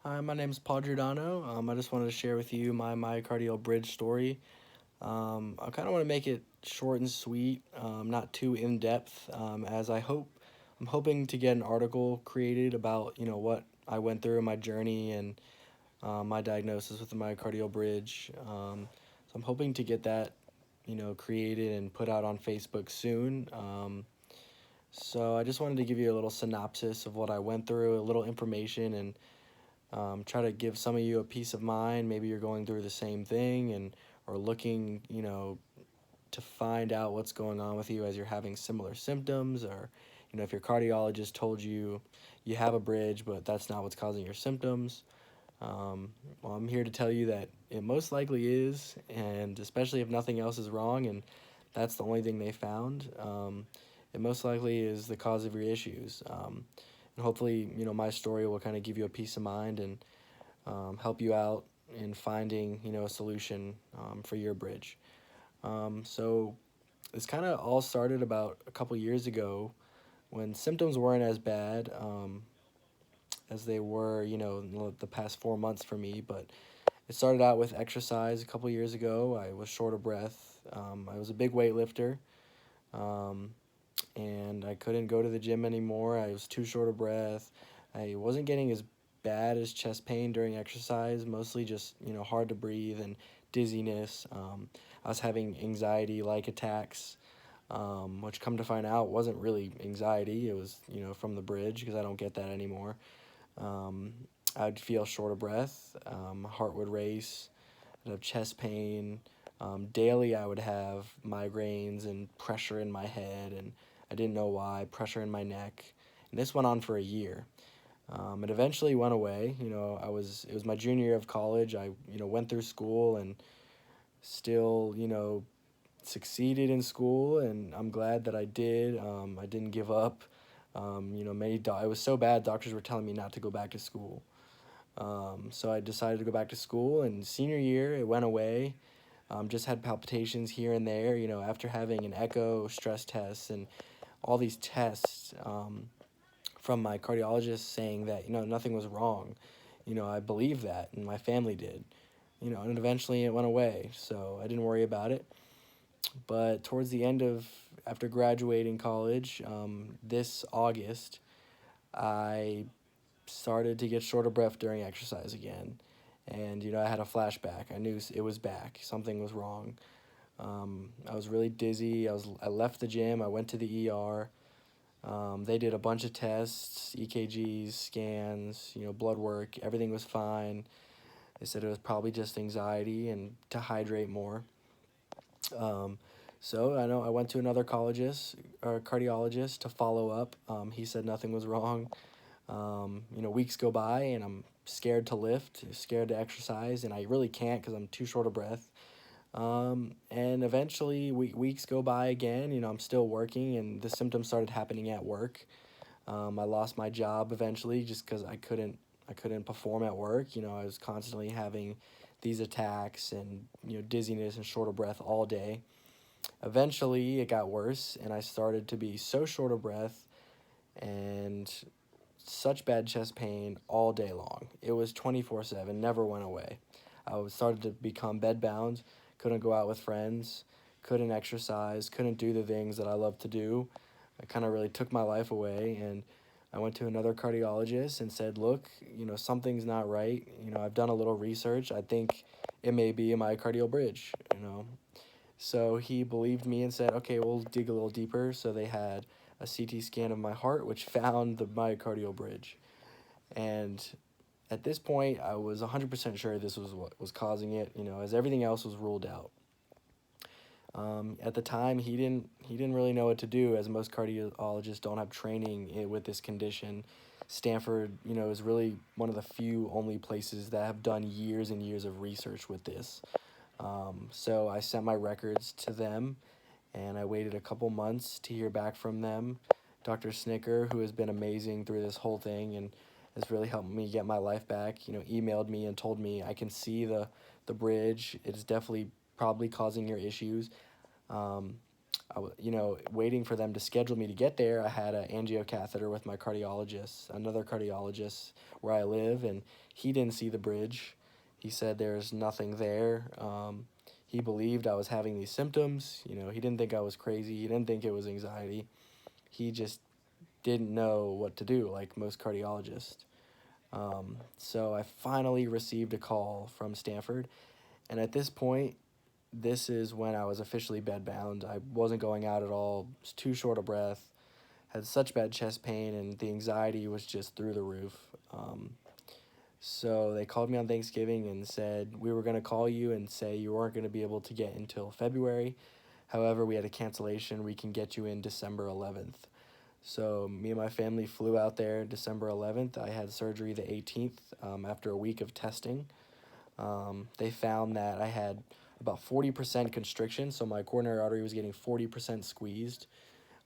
Hi, my name is Paul Giordano. I just wanted to share with you my myocardial bridge story. I kind of want to make it short and sweet, not too in depth, as I'm hoping to get an article created about what I went through in my journey and my diagnosis with the myocardial bridge. So I'm hoping to get that created and put out on Facebook soon. So I just wanted to give you a little synopsis of what I went through, a little information, and try to give some of you a peace of mind. Maybe you're going through the same thing and or looking, to find out what's going on with you as you're having similar symptoms, or if your cardiologist told you you have a bridge, but that's not what's causing your symptoms. Well, I'm here to tell you that it most likely is, and especially if nothing else is wrong, and that's the only thing they found. It most likely is the cause of your issues. And hopefully, my story will kind of give you a peace of mind and help you out in finding, a solution for your bridge. So this kind of all started about a couple years ago when symptoms weren't as bad as they were, in the past 4 months for me. But it started out with exercise a couple years ago. I was short of breath. I was a big weightlifter. Um, and I couldn't go to the gym anymore. I was too short of breath. I wasn't getting as bad as chest pain during exercise, mostly just, hard to breathe and dizziness. I was having anxiety like attacks, which come to find out wasn't really anxiety. It was, from the bridge because I don't get that anymore. Um, I'd feel short of breath, heart would race, I'd have chest pain. Daily, I would have migraines and pressure in my head, and I didn't know why, pressure in my neck. And this went on for a year. It eventually went away. It was my junior year of college. I, went through school and still, succeeded in school, and I'm glad that I did. I didn't give up. It was so bad, doctors were telling me not to go back to school. So I decided to go back to school, and senior year, it went away. Just had palpitations here and there, after having an echo, stress tests, and all these tests from my cardiologist saying that, nothing was wrong. I believed that, and my family did, and eventually it went away. So I didn't worry about it. But towards the end of, after graduating college, this August, I started to get short of breath during exercise again. And, I had a flashback. I knew it was back. Something was wrong. I was really dizzy. I left the gym. I went to the ER. They did a bunch of tests, EKGs, scans, blood work. Everything was fine. They said it was probably just anxiety and to hydrate more. Um, so I know I went to another cardiologist to follow up. He said nothing was wrong. Weeks go by and I'm scared to lift, scared to exercise, and I really can't because I'm too short of breath. And eventually weeks go by again. I'm still working, and the symptoms started happening at work. I lost my job eventually just because I couldn't perform at work. I was constantly having these attacks and dizziness and short of breath all day. Eventually, it got worse, and I started to be so short of breath and such bad chest pain all day long. It was 24/7, never went away. I started to become bedbound, couldn't go out with friends, couldn't exercise, couldn't do the things that I love to do. It kind of really took my life away, and I went to another cardiologist and said, look, something's not right. I've done a little research. I think it may be a myocardial bridge. So he believed me and said, okay, we'll dig a little deeper. So they had a CT scan of my heart, which found the myocardial bridge. And at this point, I was 100% sure this was what was causing it, as everything else was ruled out. At the time, he didn't really know what to do, as most cardiologists don't have training with this condition. Stanford, is really one of the few only places that have done years and years of research with this. So I sent my records to them, and I waited a couple months to hear back from them. Dr. Snicker, who has been amazing through this whole thing and has really helped me get my life back, emailed me and told me I can see the bridge. It is definitely probably causing your issues. Um, waiting for them to schedule me to get there, I had an angio catheter with my cardiologist, another cardiologist where I live, and he didn't see the bridge. He said there's nothing there. He believed I was having these symptoms. He didn't think I was crazy. He didn't think it was anxiety. He just didn't know what to do, like most cardiologists. So I finally received a call from Stanford, and at this point, this is when I was officially bedbound. I wasn't going out at all, was too short of breath, had such bad chest pain, and the anxiety was just through the roof. So they called me on Thanksgiving and said, we were going to call you and say you weren't going to be able to get until February. However, we had a cancellation. We can get you in December 11th. So me and my family flew out there December 11th. I had surgery the 18th after a week of testing. They found that I had about 40% constriction, so my coronary artery was getting 40% squeezed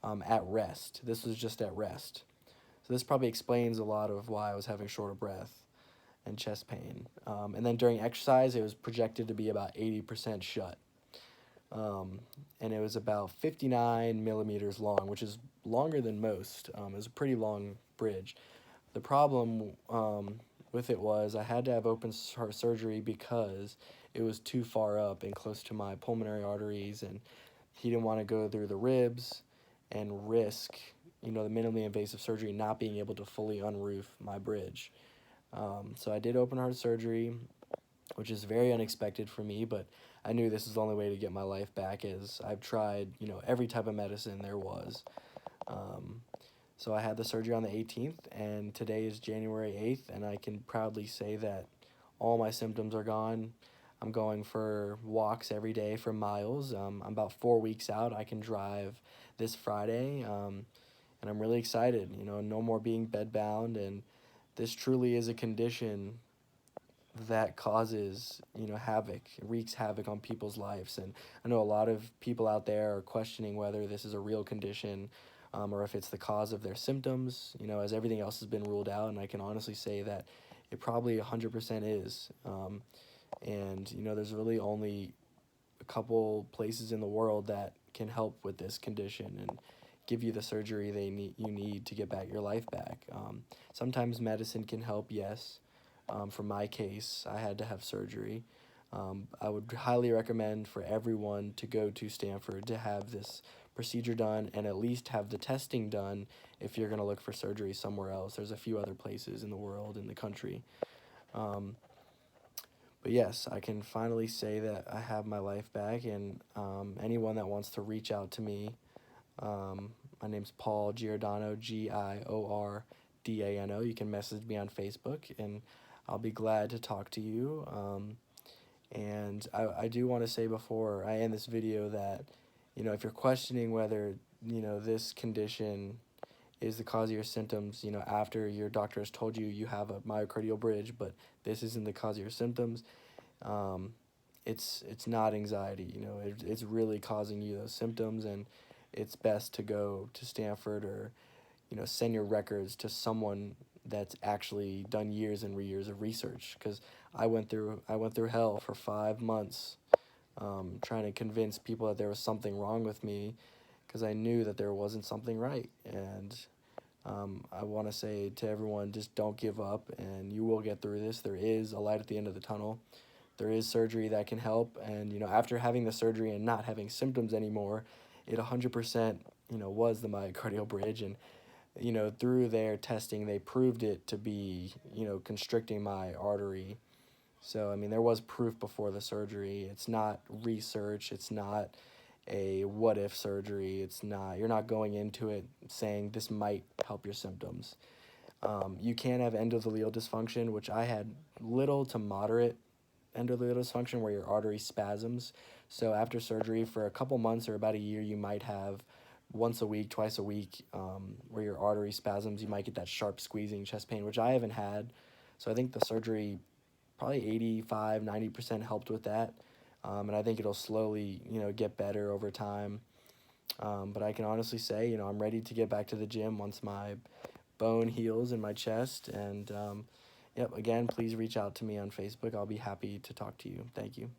at rest. This was just at rest. So this probably explains a lot of why I was having short of breath and chest pain. And then during exercise, it was projected to be about 80% shut. And it was about 59 millimeters long, which is longer than most. It was a pretty long bridge. The problem with it was I had to have open heart surgery because it was too far up and close to my pulmonary arteries, and he didn't want to go through the ribs and risk, the minimally invasive surgery not being able to fully unroof my bridge. So I did open heart surgery, which is very unexpected for me, but I knew this is the only way to get my life back, as I've tried, every type of medicine there was. So I had the surgery on the 18th, and today is January 8th, and I can proudly say that all my symptoms are gone. I'm going for walks every day for miles. I'm about 4 weeks out. I can drive this Friday, and I'm really excited. No more being bedbound, and this truly is a condition that causes havoc, wreaks havoc on people's lives. And I know a lot of people out there are questioning whether this is a real condition, or if it's the cause of their symptoms, as everything else has been ruled out. And I can honestly say that it probably 100% is. And there's really only a couple places in the world that can help with this condition and give you the surgery you need to get back your life back. Sometimes medicine can help, yes. For my case, I had to have surgery. I would highly recommend for everyone to go to Stanford to have this procedure done and at least have the testing done if you're going to look for surgery somewhere else. There's a few other places in the world, in the country. But yes, I can finally say that I have my life back, and anyone that wants to reach out to me, my name's Paul Giordano, Giordano. You can message me on Facebook, and I'll be glad to talk to you. And I do want to say before I end this video that, if you're questioning whether, this condition is the cause of your symptoms, after your doctor has told you you have a myocardial bridge, but this isn't the cause of your symptoms, it's not anxiety. It's really causing you those symptoms, and it's best to go to Stanford or, send your records to someone that's actually done years and years of research, because I went through hell for 5 months trying to convince people that there was something wrong with me, because I knew that there wasn't something right. And I want to say to everyone, just don't give up, and you will get through this. There is a light at the end of the tunnel. There is surgery that can help, and after having the surgery and not having symptoms anymore, it 100% was the myocardial bridge. And through their testing, they proved it to be, constricting my artery. So, there was proof before the surgery. It's not research. It's not a what-if surgery. You're not going into it saying this might help your symptoms. You can have endothelial dysfunction, which I had little to moderate endothelial dysfunction, where your artery spasms. So after surgery, for a couple months or about a year, you might have once a week, twice a week, where your artery spasms. You might get that sharp squeezing chest pain, which I haven't had. So I think the surgery probably 85-90% helped with that. And I think it'll slowly, get better over time. But I can honestly say, I'm ready to get back to the gym once my bone heals in my chest. And yep, again, please reach out to me on Facebook. I'll be happy to talk to you. Thank you.